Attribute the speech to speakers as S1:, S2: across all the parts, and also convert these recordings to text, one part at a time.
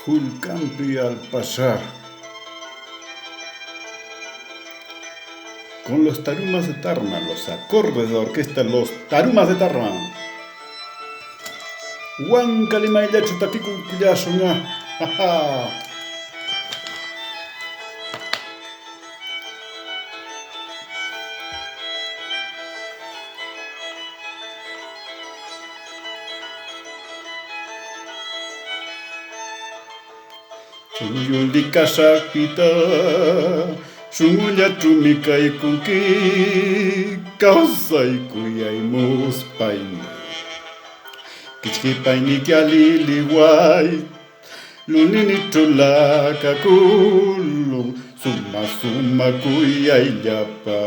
S1: Julcampi al pasar, con los tarumas de Tarma, los acordes de orquesta, los tarumas de Tarma. Huancalimayla chutapicu kuyasuna, jaja. Suyuli kasakpita, sumulla trumikai kuki, kausai kuyai muspaini. Kichkipaini kialili wai, lunini chulaka kulu, suma kuyai llapa.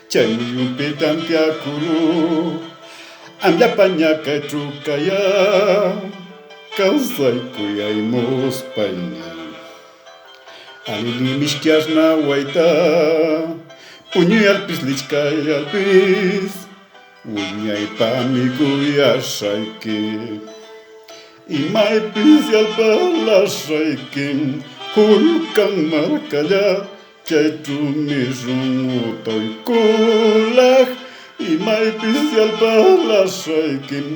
S1: Chaymuyumpi tantiakulu, amllapañaka chukaya. Kausai kuyai muspaini. Alili mishkiasna waita, puñuyalpis lichkayalpis, uñaypami kuyashayki. Imaypis yalpalasaykim, hulkan markalla, chaychumi runutaykulaj. Imaypis yalpalasaykim,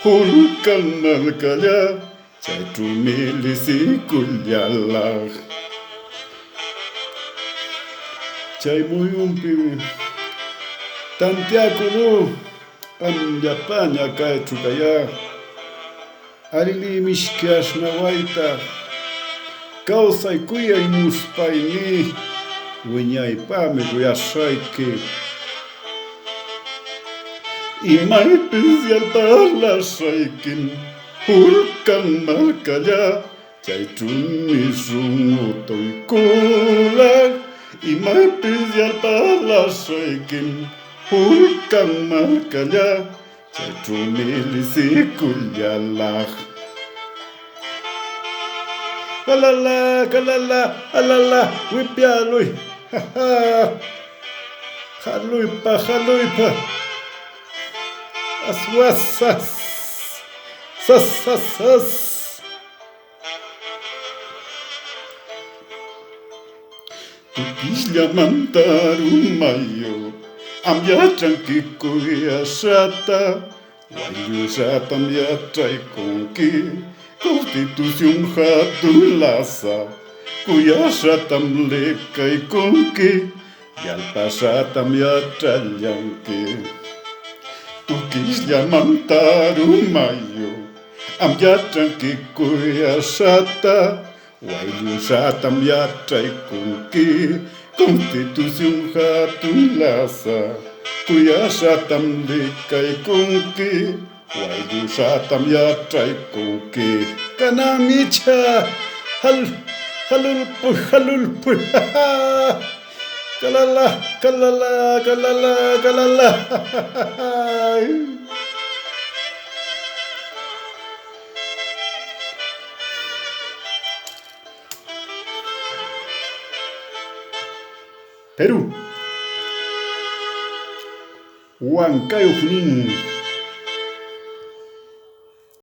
S1: hulkan markalla, chaychumi lisikullalah. Chaymuyumpi tantiakulu amllapaña kay chukaya, alili mishkiashna wayta, kawsay kuyay muspayni, wiñaypami kuyashayki. Imaypis yalpalasaykim, hulkan markalla, chaychumi runutaykulaj. Imaypis yalpalasaykim, hulkan markalla, chaychumi lisikullalah. Alala, kalala, alala, wipialuy, jaja, jaluypa, jaluypa. Aswasas, sas. Tukislla mantarumayo, amyachanki kuyashata, wayushata yachaykunki, Constitución hatulasa, kuyashatam lekaykunki, yalpashatam yachallanki. Tukislla mantarumayo, amyachanki kuyashata, wayushatam yachaykunki, Constitución hatulasa, kuyashatam lekaykunki, wayushatam yachaykunki. Kanamicha, halulpu, jaja. Kalala. Perú. Huancayo Junín.